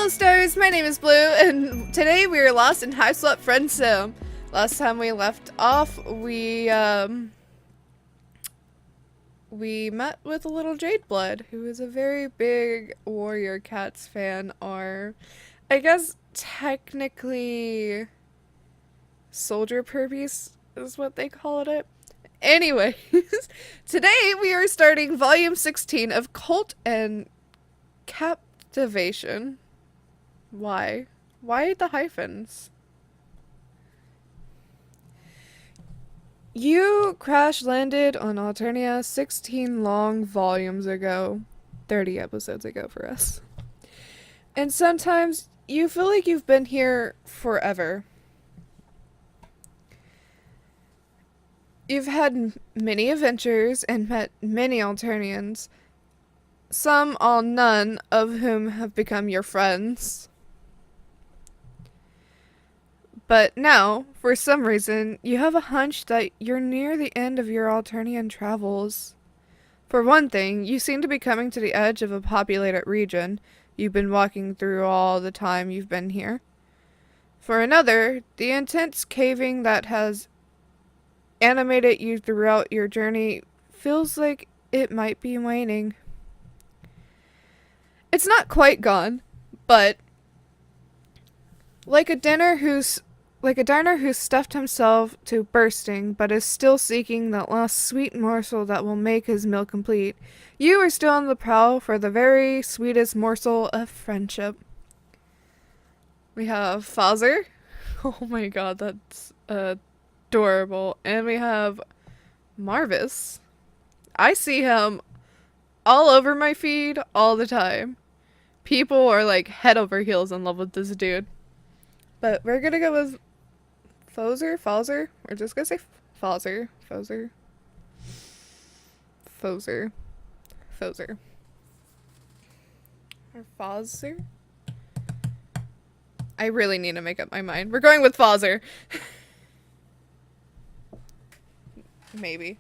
Hello stars, my name is Blue, and today we are lost in Hiveswap Friendsim. Last time we left off, we met with a little Jadeblood, who is a very big Warrior Cats fan, or I guess technically soldier purpies is what they called it. Anyways, today we are starting volume 16 of Cult and Captivation. Why? Why the hyphens? You crash landed on Alternia 16 long volumes ago. 30 episodes ago for us. And sometimes you feel like you've been here forever. You've had many adventures and met many Alternians. Some, all none, of whom have become your friends. But now, for some reason, you have a hunch that you're near the end of your Alternian travels. For one thing, you seem to be coming to the edge of a populated region you've been walking through all the time you've been here. For another, the intense caving that has animated you throughout your journey feels like it might be waning. It's not quite gone, but like a diner who's stuffed himself to bursting, but is still seeking that last sweet morsel that will make his meal complete, you are still on the prowl for the very sweetest morsel of friendship. We have Fazer. Oh my god, that's adorable. And we have Marvis. I see him all over my feed all the time. People are like head over heels in love with this dude. But we're gonna go with Fazer? We're just gonna say Fazer. Or Fazer? I really need to make up my mind. We're going with Fazer. Maybe.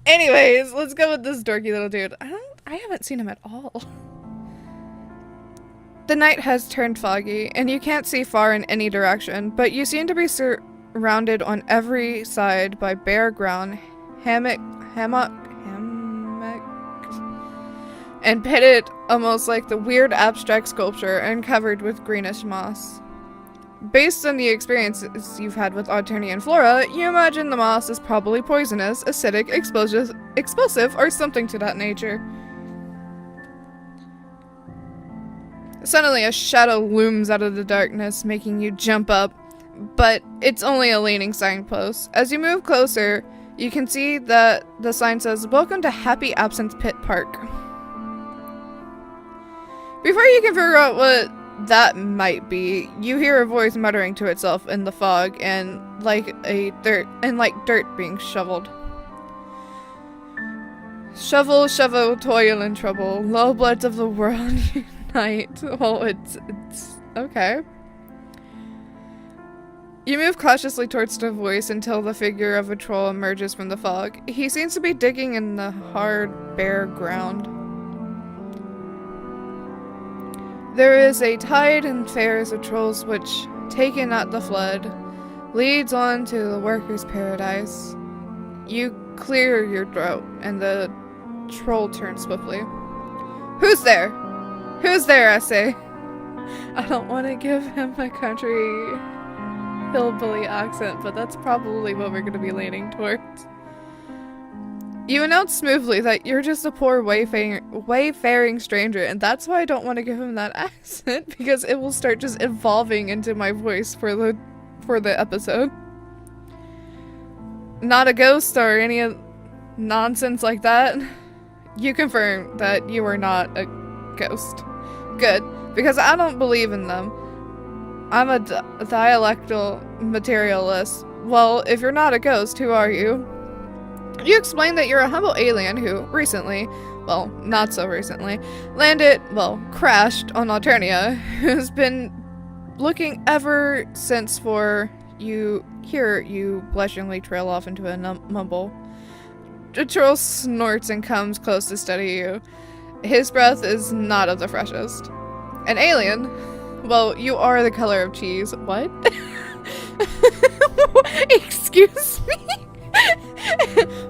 Anyways, let's go with this dorky little dude. I haven't seen him at all. The night has turned foggy, and you can't see far in any direction, but you seem to be surrounded on every side by bare ground, hammock, and pitted almost like the weird abstract sculpture and covered with greenish moss. Based on the experiences you've had with Alternian flora, you imagine the moss is probably poisonous, acidic, explosive, or something to that nature. Suddenly a shadow looms out of the darkness, making you jump up, but it's only a leaning signpost. As you move closer, you can see that the sign says, "Welcome to Happy Absinthe Pit Park." Before you can figure out what that might be, you hear a voice muttering to itself in the fog and like dirt being shoveled. Shovel, toil and trouble, low bloods of the world unite. Well, it's okay. You move cautiously towards the voice until the figure of a troll emerges from the fog. He seems to be digging in the hard, bare ground. There is a tide and fares of trolls which, taken at the flood, leads on to the workers' paradise. You clear your throat, and the troll turns swiftly. "Who's there? Who's there, I say?" I don't want to give him a country hillbilly accent, but that's probably what we're going to be leaning towards. You announce smoothly that you're just a poor wayfaring stranger, and that's why I don't want to give him that accent, because it will start just evolving into my voice for the episode. Not a ghost or any nonsense like that. You confirm that you are not a ghost. Good, because I don't believe in them. I'm a dialectal materialist. Well, if you're not a ghost, who are you? You explain that you're a humble alien who recently, well, not so recently, crashed on Alternia, who's been looking ever since for you. Here, you blushingly trail off into a mumble. The troll snorts and comes close to study you. His breath is not of the freshest. An alien? Well, you are the color of cheese. What? Excuse me?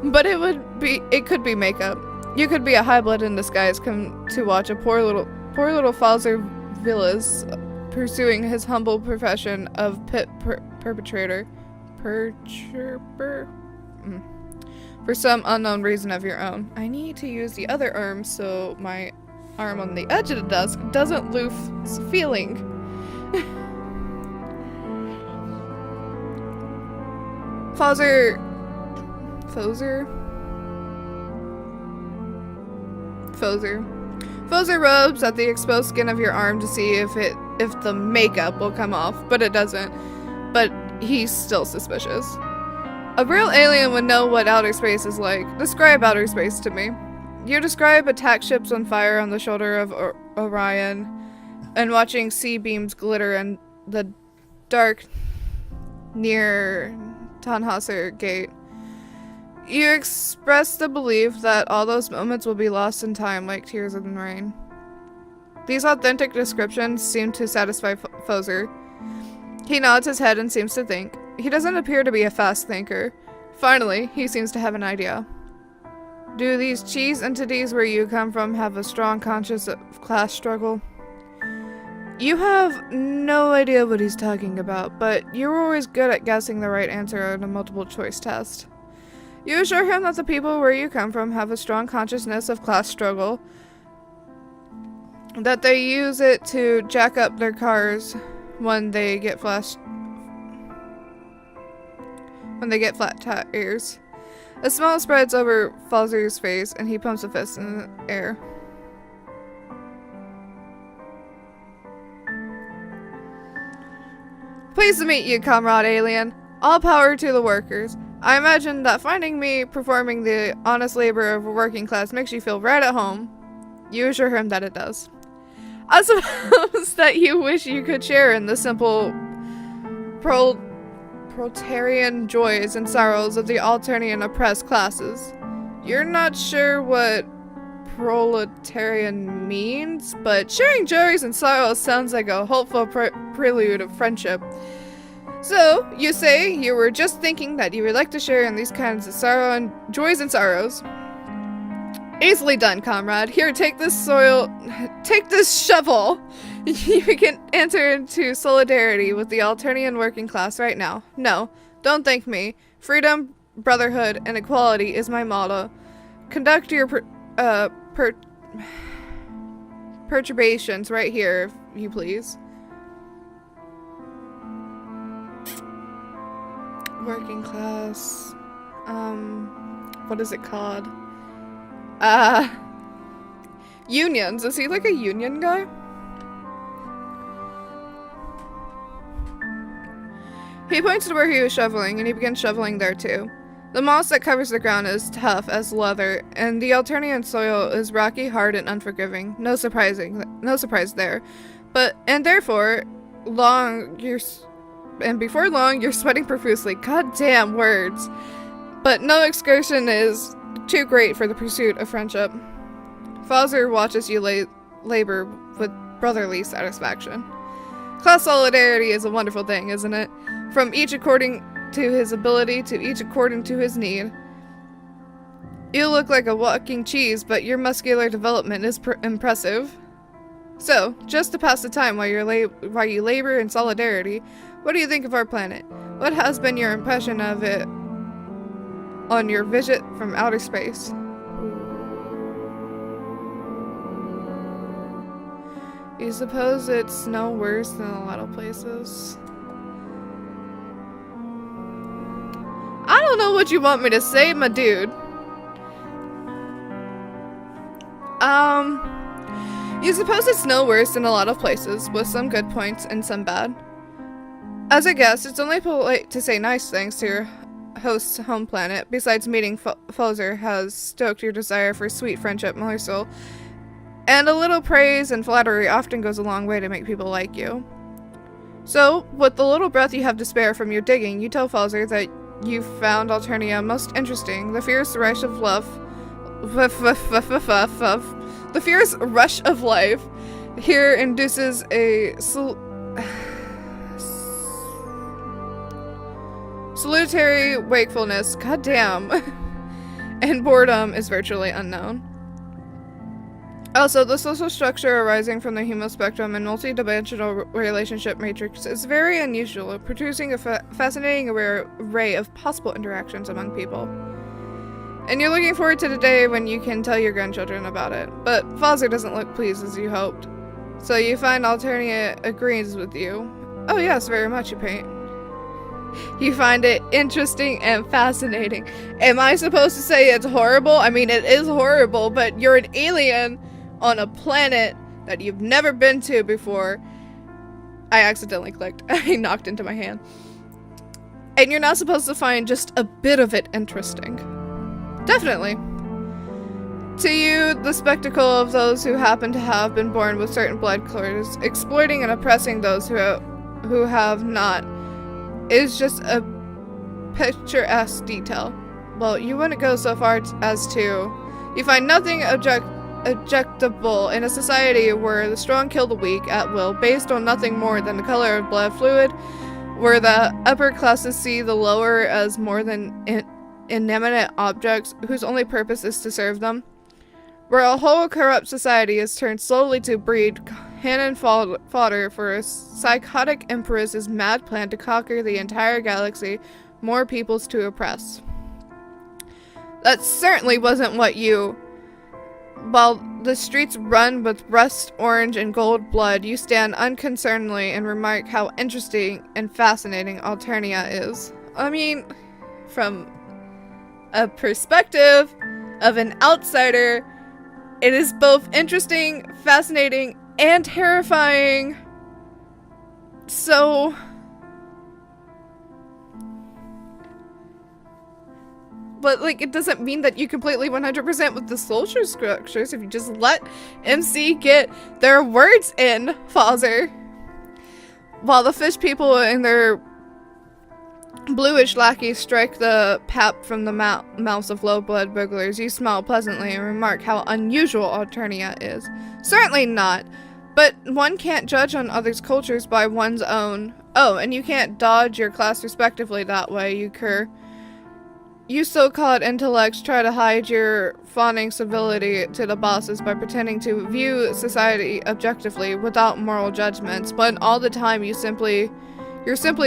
But it could be makeup. You could be a high blood in disguise come to watch a poor little Falzer Villas pursuing his humble profession of perpetrator. For some unknown reason of your own. I need to use the other arm so my arm on the edge of the desk doesn't lose feeling. Falzer rubs at the exposed skin of your arm to see if the makeup will come off, but it doesn't. But he's still suspicious. A real alien would know what outer space is like. Describe outer space to me. You describe attack ships on fire on the shoulder of Orion, and watching sea beams glitter in the dark near Tannhäuser Gate. You express the belief that all those moments will be lost in time like tears in rain. These authentic descriptions seem to satisfy Falzer. He nods his head and seems to think. He doesn't appear to be a fast thinker. Finally, he seems to have an idea. Do these cheese entities where you come from have a strong conscience of class struggle? You have no idea what he's talking about, but you're always good at guessing the right answer on a multiple choice test. You assure him that the people where you come from have a strong consciousness of class struggle, that they use it to jack up their cars when they get flat tires. A smile spreads over Falzer's face, and he pumps a fist in the air. Pleased to meet you, comrade alien. All power to the workers. I imagine that finding me performing the honest labor of a working class makes you feel right at home. You assure him that it does. I suppose that you wish you could share in the simple proletarian joys and sorrows of the Alternian oppressed classes. You're not sure what proletarian means, but sharing joys and sorrows sounds like a hopeful prelude of friendship. So, you say you were just thinking that you would like to share in these kinds of sorrow and joys and sorrows. Easily done, comrade. Here, take this shovel. You can enter into solidarity with the Alternian working class right now. No, don't thank me. Freedom, brotherhood, and equality is my motto. Conduct your perturbations right here, if you please. Working class. What is it called? Unions. Is he like a union guy? He points to where he was shoveling, and he begins shoveling there too. The moss that covers the ground is tough as leather, and the Alternian soil is rocky, hard, and unforgiving. No surprise there. Before long, you're sweating profusely. Goddamn words. But no excursion is too great for the pursuit of friendship. Falzer watches you labor with brotherly satisfaction. Class solidarity is a wonderful thing, isn't it? From each according to his ability to each according to his need. You look like a walking cheese, but your muscular development is impressive. So, just to pass the time while you labor in solidarity, what do you think of our planet? What has been your impression of it on your visit from outer space? You suppose it's no worse than a lot of places? I don't know what you want me to say, my dude. You suppose it's no worse than a lot of places, with some good points and some bad. As a guest, it's only polite to say nice things to your host's home planet. Besides, meeting Falzer has stoked your desire for sweet friendship, morsel, and a little praise and flattery often goes a long way to make people like you. So, with the little breath you have to spare from your digging, you tell Falzer that you found Alternia most interesting. The fierce rush of love. The fierce rush of life here induces a Solitary wakefulness, goddamn, and boredom is virtually unknown. Also, the social structure arising from the hemospectrum and multidimensional relationship matrix is very unusual, producing a fascinating array of possible interactions among people. And you're looking forward to the day when you can tell your grandchildren about it, but Foster doesn't look pleased as you hoped. So you find Alternia agrees with you. Oh yes, very much, you paint. You find it interesting and fascinating. Am I supposed to say it's horrible? I mean, it is horrible, but you're an alien on a planet that you've never been to before. I accidentally clicked. I knocked into my hand. And you're not supposed to find just a bit of it interesting. Definitely. To you, the spectacle of those who happen to have been born with certain blood colors, exploiting and oppressing those who have not, is just a picturesque detail. Well, you wouldn't go so far as to. You find nothing objectable in a society where the strong kill the weak at will, based on nothing more than the color of blood fluid, where the upper classes see the lower as more than inanimate objects whose only purpose is to serve them, where a whole corrupt society is turned slowly to breed cannon fodder for a psychotic empress's mad plan to conquer the entire galaxy, more peoples to oppress. That certainly wasn't what you. While the streets run with rust, orange, and gold blood, you stand unconcernedly and remark how interesting and fascinating Alternia is. I mean, from a perspective of an outsider, it is both interesting, fascinating, and terrifying. So, but like, it doesn't mean that you completely 100% with the social structures if you just let MC get their words in, Father. While the fish people and their bluish lackeys strike the pap from the mouths of low-blood burglars, you smile pleasantly and remark how unusual Alternia is. Certainly not, but one can't judge on others' cultures by one's own. Oh, and you can't dodge your class respectively that way, you cur. You so-called intellects try to hide your fawning civility to the bosses by pretending to view society objectively without moral judgments, but all the time you're simply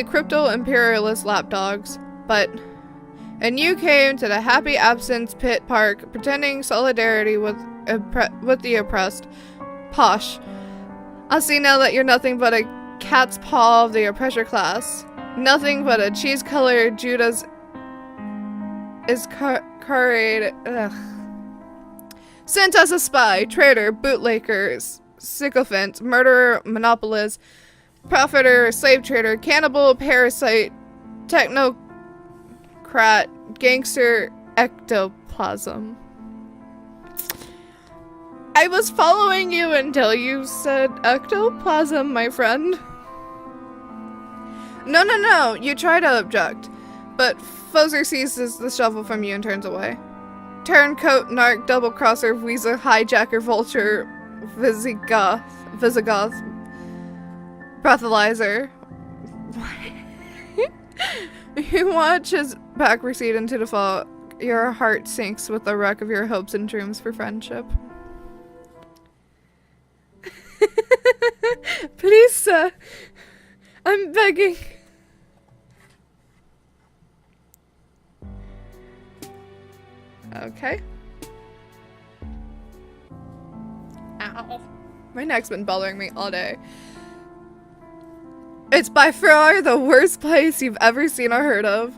crypto-imperialist lapdogs. And you came to the Happy Absence Pit Park pretending solidarity with the oppressed. Posh. I see now that you're nothing but a cat's paw of the oppressor class. Nothing but a cheese-colored Judas Iscariot. Sent as a spy, traitor, bootlegger, sycophant, murderer, monopolist, profiter, slave trader, cannibal, parasite, technocrat, gangster, ectoplasm. I was following you until you said ectoplasm, my friend. No, you try to object, but Fozer seizes the shovel from you and turns away. Turncoat, narc, double-crosser, weasel, hijacker, vulture, Visigoth, breathalyzer. You watch his back recede into the fog. Your heart sinks with the wreck of your hopes and dreams for friendship. Please, sir. I'm begging. Okay. Ow. My neck's been bothering me all day. It's by far the worst place you've ever seen or heard of.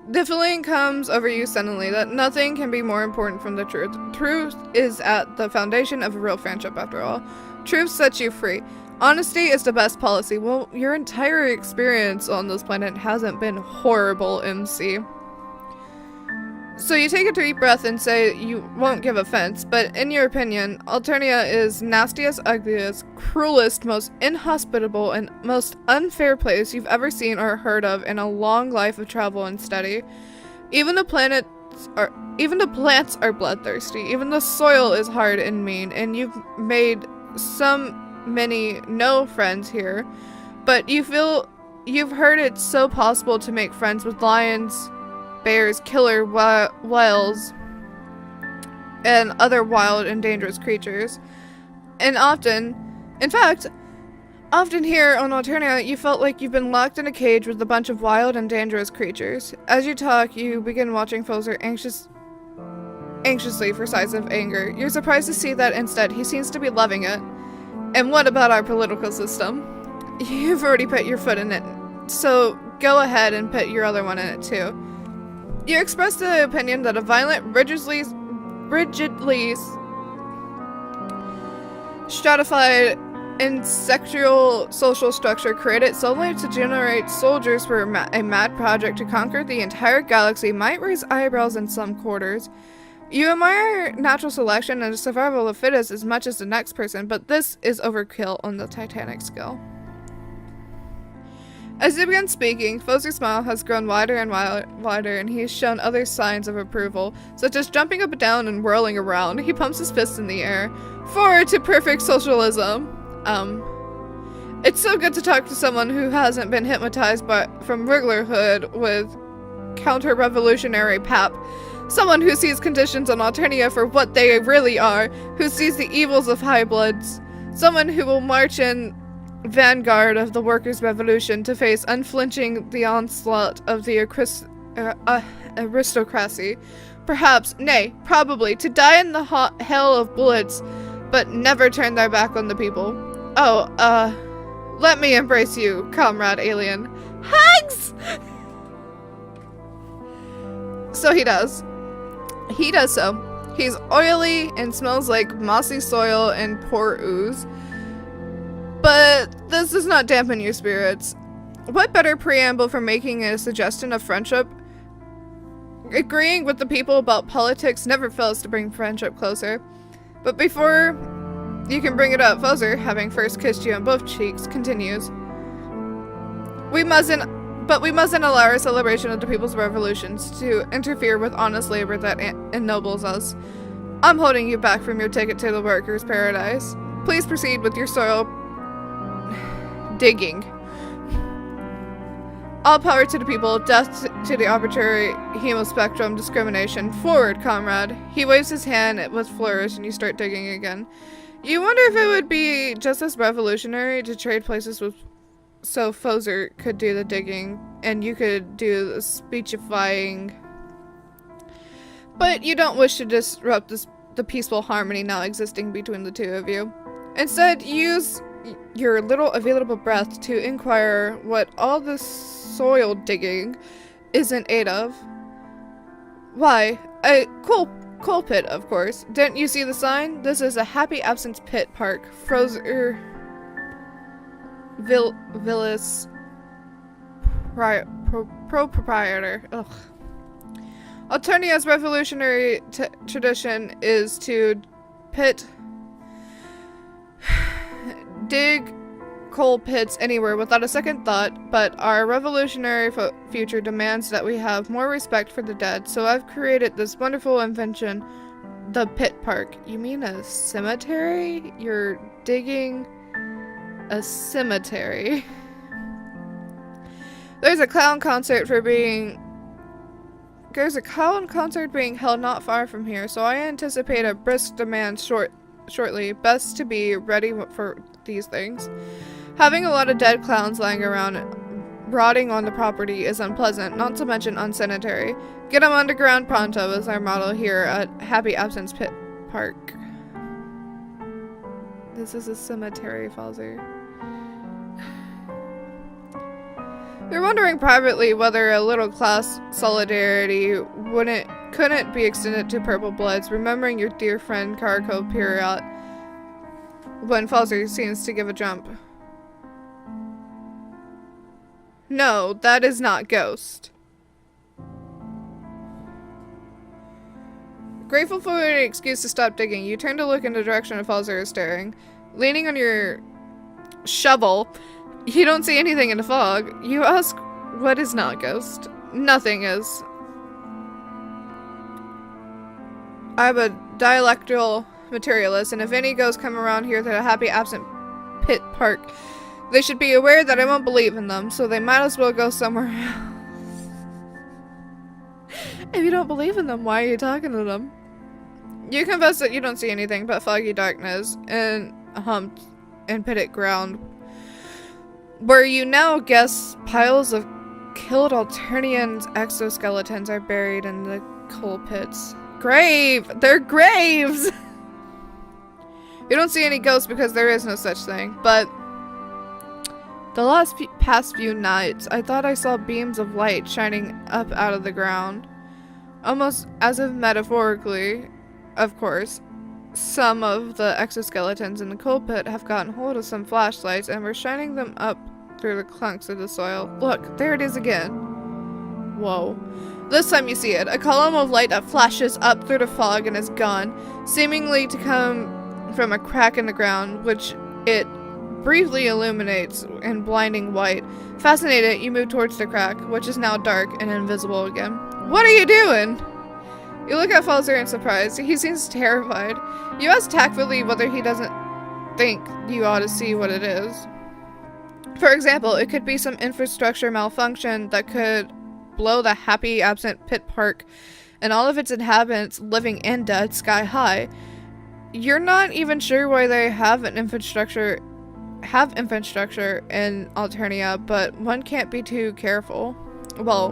The feeling comes over you suddenly that nothing can be more important from the truth. Truth is at the foundation of a real friendship, after all. Truth sets you free. Honesty is the best policy. Well, your entire experience on this planet hasn't been horrible, MC. So you take a deep breath and say you won't give offense, but in your opinion, Alternia is nastiest, ugliest, cruelest, most inhospitable, and most unfair place you've ever seen or heard of in a long life of travel and study. Even the plants are bloodthirsty, even the soil is hard and mean, and you've made no friends here, but you feel You've heard it's so possible to make friends with lions, bears, killer whales, and other wild and dangerous creatures. And often, in fact, often here on Alternia, you felt like you've been locked in a cage with a bunch of wild and dangerous creatures. As you talk, you begin watching Fozer anxiously for signs of anger. You're surprised to see that instead he seems to be loving it. And what about our political system? You've already put your foot in it, so go ahead and put your other one in it too. You expressed the opinion that a violent, rigidly stratified insectual social structure created solely to generate soldiers for a mad project to conquer the entire galaxy might raise eyebrows in some quarters. You admire natural selection and the survival of the fittest as much as the next person, but this is overkill on the Titanic scale. As he begins speaking, Fozer's smile has grown wider and wider, and he has shown other signs of approval, such as jumping up and down and whirling around. He pumps his fists in the air. Forward to perfect socialism. It's so good to talk to someone who hasn't been hypnotized from Wrigglerhood with counter-revolutionary pap. Someone who sees conditions on Alternia for what they really are, who sees the evils of high bloods. Someone who will march in vanguard of the workers' revolution to face unflinching the onslaught of the aristocracy. Perhaps, nay, probably, to die in the hell of bullets, but never turn their back on the people. Oh, let me embrace you, comrade alien. Hugs! So he does. He does so. He's oily and smells like mossy soil and poor ooze. But this does not dampen your spirits. What better preamble for making a suggestion of friendship? Agreeing with the people about politics never fails to bring friendship closer. But before you can bring it up, Fozer, having first kissed you on both cheeks, continues. We mustn't allow our celebration of the people's revolutions to interfere with honest labor that ennobles us. I'm holding you back from your ticket to the workers' paradise. Please proceed with your soil digging. All power to the people, death to the arbitrary hemospectrum discrimination. Forward, comrade. He waves his hand with flourish and you start digging again. You wonder if it would be just as revolutionary to trade places with so Fozer could do the digging and you could do the speechifying. But you don't wish to disrupt the peaceful harmony now existing between the two of you. Instead, use your little available breath to inquire what all this soil digging is in aid of. Why, a coal pit, of course. Didn't you see the sign? This is a Happy Absence Pit Park. Frozer Villas Proprietor. Ugh. Alternia's revolutionary tradition is to dig coal pits anywhere without a second thought, but our revolutionary future demands that we have more respect for the dead, so I've created this wonderful invention, the Pit Park. You mean a cemetery? You're digging a cemetery. There's a clown concert being held not far from here, so I anticipate a brisk demand shortly. Best to be ready for these things. Having a lot of dead clowns lying around rotting on the property is unpleasant, not to mention unsanitary. Get them underground pronto is our motto here at Happy Absence Pit Park. This is a cemetery, Fozer. You're wondering privately whether a little class solidarity couldn't be extended to Purple Bloods, remembering your dear friend Karako Periot, when Fozer seems to give a jump. No, that is not Ghost. Grateful for an excuse to stop digging, you turn to look in the direction of Fozer is staring. Leaning on your shovel, you don't see anything in the fog. You ask, what is not Ghost? Nothing is. I'm a dialectical materialist, and if any ghosts come around here to the Happy Absent Pit Park, They should be aware that I won't believe in them, so they might as well go somewhere else. If you don't believe in them, why are you talking to them? You confess that you don't see anything but foggy darkness and humped and pitted ground, where you now guess piles of killed Alternian exoskeletons are buried in the coal pits. Grave! They're graves! You don't see any ghosts because there is no such thing, but the past few nights, I thought I saw beams of light shining up out of the ground. Almost as if metaphorically, of course. Some of the exoskeletons in the coal pit have gotten hold of some flashlights and were shining them up through the clunks of the soil. Look, there it is again. Whoa. This time you see it. A column of light that flashes up through the fog and is gone, seemingly to come from a crack in the ground, which it briefly illuminates in blinding white. Fascinated, you move towards the crack, which is now dark and invisible again. What are you doing? You look at Falzer in surprise. He seems terrified. You ask tactfully whether he doesn't think you ought to see what it is. For example, it could be some infrastructure malfunction that could blow the happy, absent pit park and all of its inhabitants, living and dead, sky high. You're not even sure why they have infrastructure in Alternia, but one can't be too careful. Well,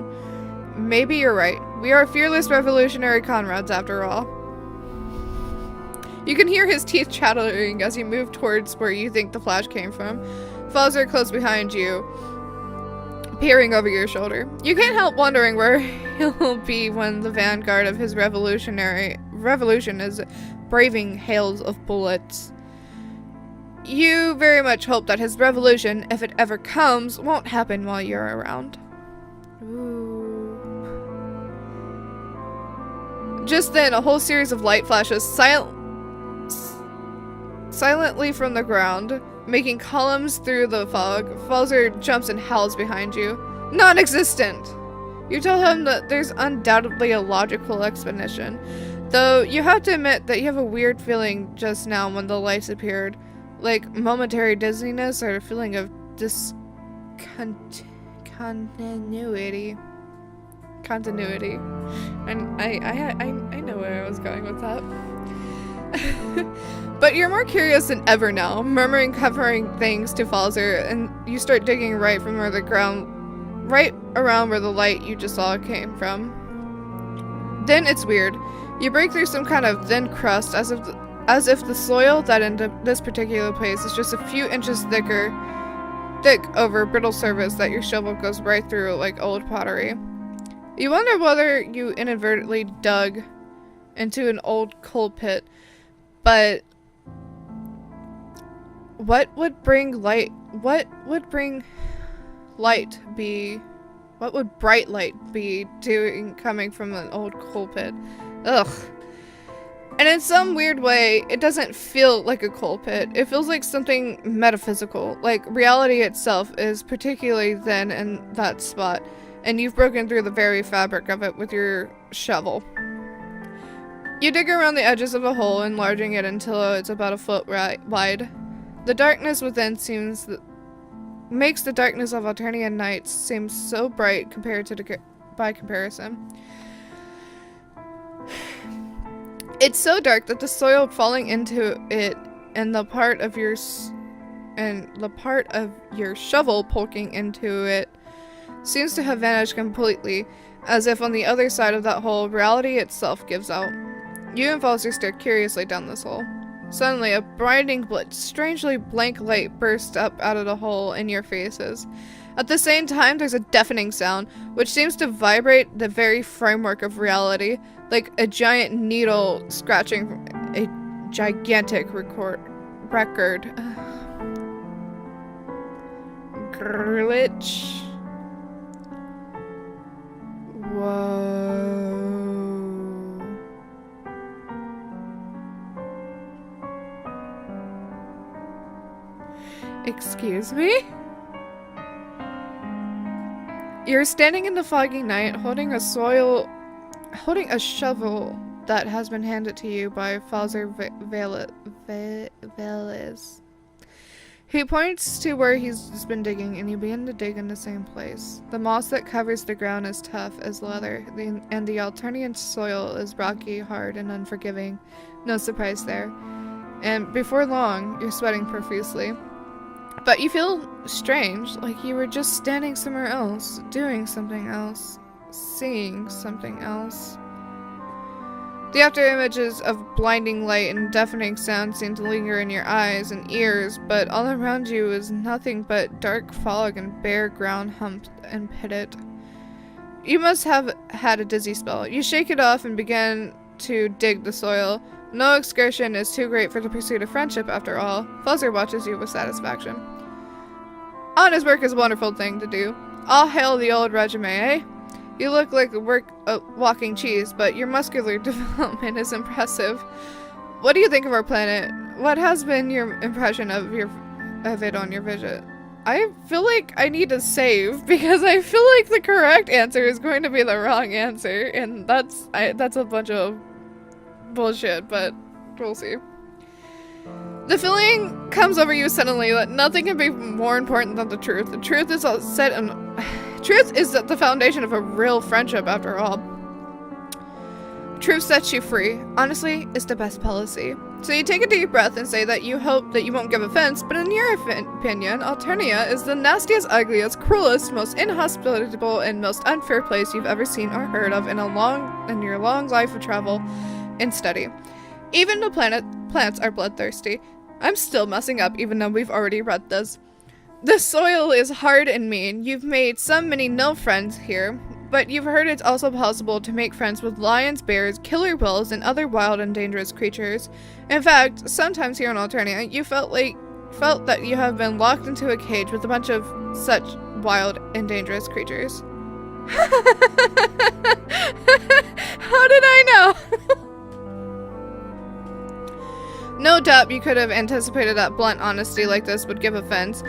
maybe you're right. We are fearless revolutionary comrades after all. You can hear his teeth chattering as you move towards where you think the flash came from. Falzer close behind you, peering over your shoulder. You can't help wondering where he'll be when the vanguard of his revolution is braving hails of bullets. You very much hope that his revolution, if it ever comes, won't happen while you're around. Ooh. Just then, a whole series of light flashes silently from the ground, making columns through the fog. Falzer jumps and howls behind you. Non-existent! You tell him that there's undoubtedly a logical explanation, though you have to admit that you have a weird feeling just now when the lights appeared. Like momentary dizziness or a feeling of continuity. And I know where I was going with that. But you're more curious than ever now, murmuring, covering things to Falzer, and you start digging right around where the light you just saw came from. Then it's weird. You break through some kind of thin crust as if the soil that in this particular place is just a few inches thick over brittle surface that your shovel goes right through like old pottery. You wonder whether you inadvertently dug into an old coal pit, but what would bright light be doing coming from an old coal pit? Ugh. And in some weird way, it doesn't feel like a coal pit. It feels like something metaphysical, like reality itself is particularly thin in that spot, and you've broken through the very fabric of it with your shovel. You dig around the edges of the hole, enlarging it until it's about a foot wide. The darkness within makes the darkness of Alternian nights seem so bright compared to by comparison. It's so dark that the soil falling into it and the part of your shovel poking into it seems to have vanished completely, as if on the other side of that hole, reality itself gives out. You and Falzer stare curiously down this hole. Suddenly, a blinding blitz, strangely blank light bursts up out of the hole in your faces. At the same time, there's a deafening sound, which seems to vibrate the very framework of reality, like a giant needle scratching a gigantic record. Glitch. Whoa. Excuse me? You're standing in the foggy night, holding a shovel that has been handed to you by Falzer Veles. He points to where he's been digging, and you begin to dig in the same place. The moss that covers the ground is tough as leather, and the Alternian soil is rocky, hard, and unforgiving. No surprise there. And before long, you're sweating profusely. But you feel strange, like you were just standing somewhere else, doing something else, seeing something else. The after images of blinding light and deafening sound seem to linger in your eyes and ears, but all around you is nothing but dark fog and bare ground humped and pitted. You must have had a dizzy spell. You shake it off and begin to dig the soil. No excursion is too great for the pursuit of friendship, after all. Fuzzer watches you with satisfaction. Honest work is a wonderful thing to do. All hail the old regime, eh? You look like a walking cheese, but your muscular development is impressive. What do you think of our planet? What has been your impression of it on your visit? I feel like I need to save, because I feel like the correct answer is going to be the wrong answer, and that's a bunch of bullshit, but we'll see. The feeling comes over you suddenly that nothing can be more important than the truth. The truth is Truth is the foundation of a real friendship, after all. Truth sets you free. Honestly, it's the best policy. So you take a deep breath and say that you hope that you won't give offense, but in your opinion, Alternia is the nastiest, ugliest, cruelest, most inhospitable, and most unfair place you've ever seen or heard of in your long life of travel and study. Even the plants are bloodthirsty. I'm still messing up, even though we've already read this. The soil is hard and mean. You've made many no friends here, but you've heard it's also possible to make friends with lions, bears, killer whales, and other wild and dangerous creatures. In fact, sometimes here in Alternia, you felt that you have been locked into a cage with a bunch of such wild and dangerous creatures. How did I know? No doubt you could have anticipated that blunt honesty like this would give offense.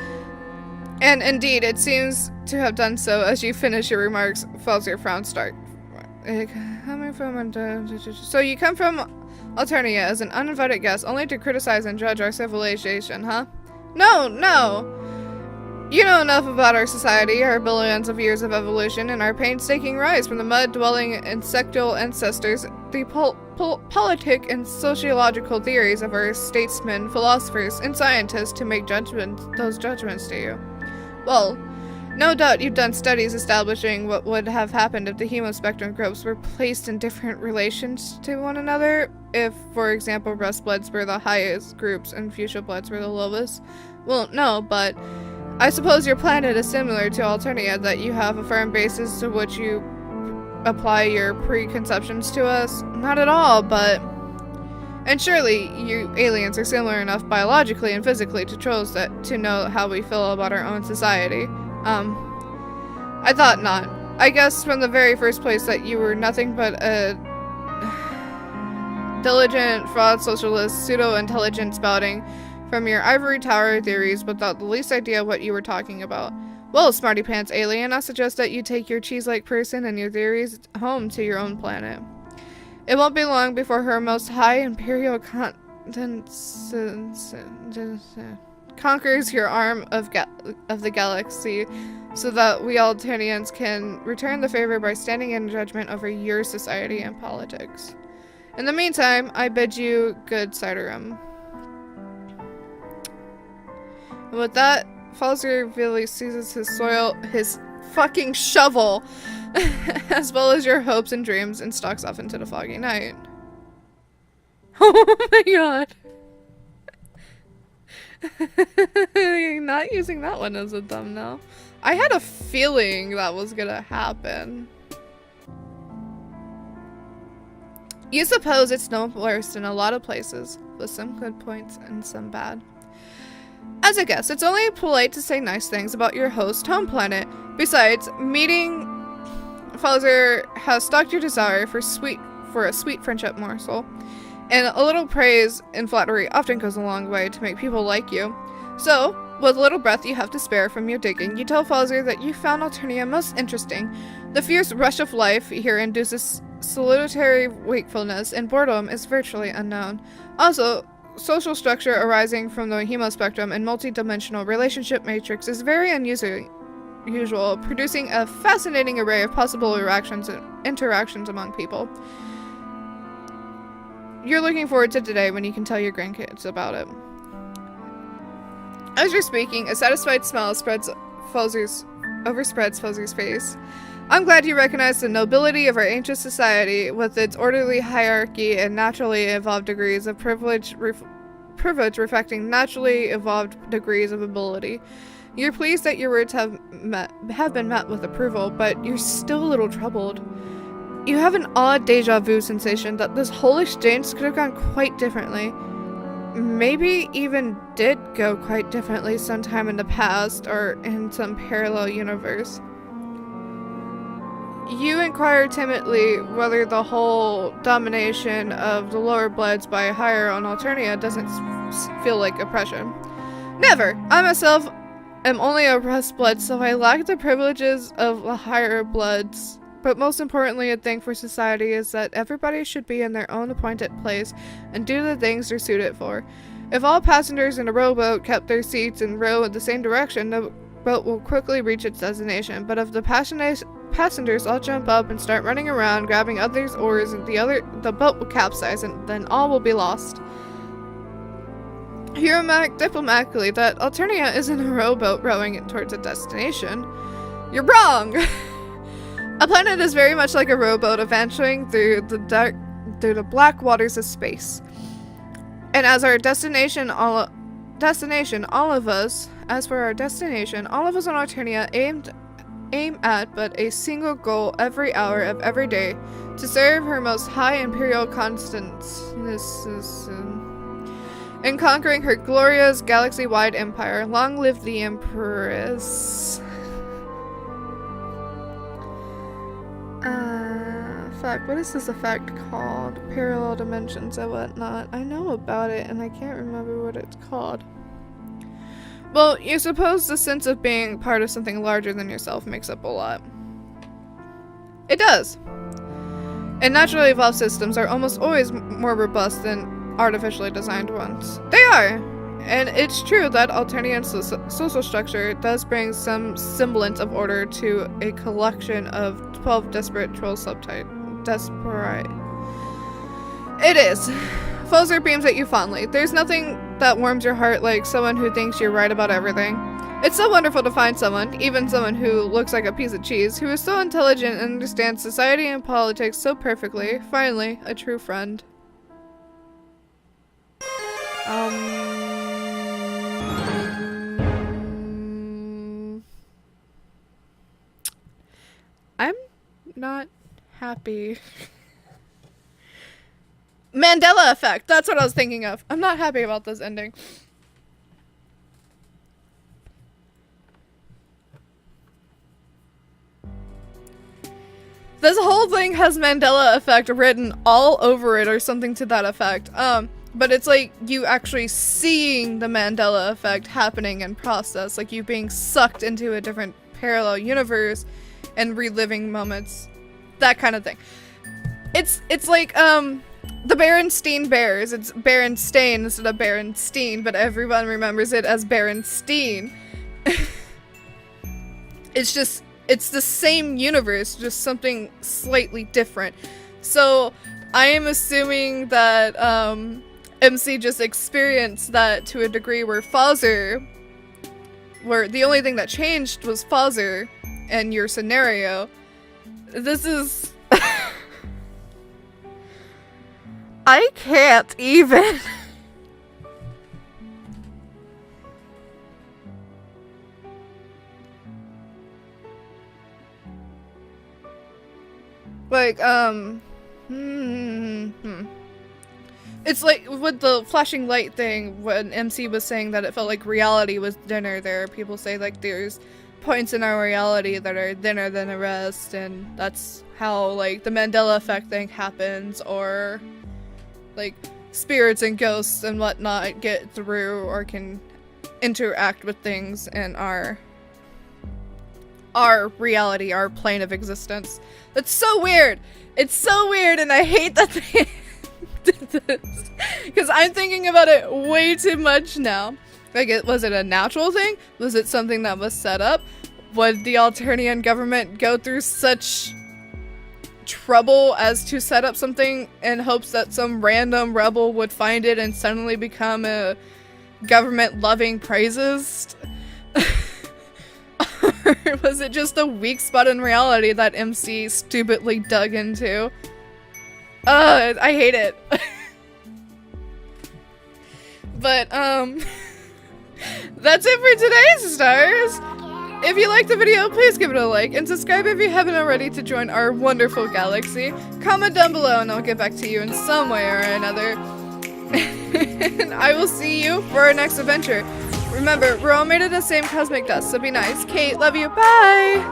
And indeed, it seems to have done so. As you finish your remarks, Falls frown start. So you come from Alternia as an uninvited guest, only to criticize and judge our civilization, huh? No! You know enough about our society, our billions of years of evolution, and our painstaking rise from the mud-dwelling insectal ancestors, the politic and sociological theories of our statesmen, philosophers, and scientists to make those judgments to you. Well, no doubt you've done studies establishing what would have happened if the hemospectrum groups were placed in different relations to one another. If, for example, rust bloods were the highest groups and fuchsia bloods were the lowest. Well, no, but I suppose your planet is similar to Alternia, that you have a firm basis to which you apply your preconceptions to us. Not at all, but... And surely you aliens are similar enough biologically and physically to trolls to know how we feel about our own society. I thought not. I guess from the very first place that you were nothing but a diligent, fraud, socialist, pseudo-intelligent spouting from your ivory tower theories without the least idea what you were talking about. Well, smarty pants alien, I suggest that you take your cheese-like person and your theories home to your own planet. It won't be long before her most high imperial conquers your arm of the galaxy, so that we Alternians can return the favor by standing in judgment over your society and politics. In the meantime, I bid you good ciderum. And with that, Falzer really seizes his fucking shovel, as well as your hopes and dreams, and stalks off into the foggy night. Oh my god. You're not using that one as a thumbnail. I had a feeling that was gonna happen. You suppose it's no worse in a lot of places, with some good points and some bad. As a guest, it's only polite to say nice things about your host home planet. Besides, meeting Falzer has stalked your desire for a sweet friendship morsel, and a little praise and flattery often goes a long way to make people like you. So, with a little breath you have to spare from your digging, you tell Falzer that you found Alternia most interesting. The fierce rush of life here induces solitary wakefulness, and boredom is virtually unknown. Also, social structure arising from the hemospectrum and multi-dimensional relationship matrix is very unusual, producing a fascinating array of possible interactions among people. You're looking forward to today when you can tell your grandkids about it. As you're speaking, a satisfied smile overspreads Fozer's face. I'm glad you recognize the nobility of our ancient society with its orderly hierarchy and naturally evolved degrees of privilege reflecting naturally evolved degrees of ability. You're pleased that your words have been met with approval, but you're still a little troubled. You have an odd deja vu sensation that this whole exchange could have gone quite differently. Maybe even did go quite differently sometime in the past or in some parallel universe. You inquire timidly whether the whole domination of the lower bloods by higher on Alternia doesn't feel like oppression. Never! I myself am only a rust blood, so I lack the privileges of the higher bloods. But most importantly, a thing for society is that everybody should be in their own appointed place and do the things they're suited for. If all passengers in a rowboat kept their seats and row in the same direction, the boat will quickly reach its destination. But if the passengers all jump up and start running around, grabbing others' oars, and the boat will capsize, and then all will be lost. You remark diplomatically that Alternia isn't a rowboat rowing it towards a destination. You're wrong! A planet is very much like a rowboat adventuring through the black waters of space. And as for our destination, all of us on Alternia aim at but a single goal every hour of every day, to serve her most high imperial constantness in conquering her glorious galaxy-wide empire. Long live the Empress. Fuck, what is this effect called? Parallel dimensions and whatnot. I know about it and I can't remember what it's called. Well, you suppose the sense of being part of something larger than yourself makes up a lot. It does. And naturally evolved systems are almost always more robust than artificially designed ones. They are! And it's true that Alternian social structure does bring some semblance of order to a collection of 12 desperate troll subtypes. It is. Fozer beams at you fondly. There's nothing that warms your heart like someone who thinks you're right about everything. It's so wonderful to find someone, even someone who looks like a piece of cheese, who is so intelligent and understands society and politics so perfectly. Finally, a true friend. I'm not happy. Mandela effect. That's what I was thinking of. I'm not happy about this ending. This whole thing has Mandela effect written all over it or something to that effect. But it's like you actually seeing the Mandela effect happening in process, like you being sucked into a different parallel universe and reliving moments, that kind of thing. It's like the Berenstein Bears. It's Berenstain instead of Berenstein, but everyone remembers it as Berenstein. It's the same universe, just something slightly different. So I am assuming that MC just experienced that to a degree where the only thing that changed was Fozer and your scenario. This is... I can't even. Like, It's like with the flashing light thing, when MC was saying that it felt like reality was thinner there. People say like there's points in our reality that are thinner than the rest, and that's how like the Mandela effect thing happens, or like spirits and ghosts and whatnot get through or can interact with things in our reality, our plane of existence. That's so weird. It's so weird, and I hate that did this. Because I'm thinking about it way too much now. Like, was it a natural thing? Was it something that was set up? Would the Alternian government go through such trouble as to set up something in hopes that some random rebel would find it and suddenly become a government-loving praisist? Or was it just a weak spot in reality that MC stupidly dug into? I hate it. But, that's it for today's stars! If you liked the video, please give it a like, and subscribe if you haven't already to join our wonderful galaxy. Comment down below and I'll get back to you in some way or another. And I will see you for our next adventure. Remember, we're all made of the same cosmic dust, so be nice. Kate, love you, bye!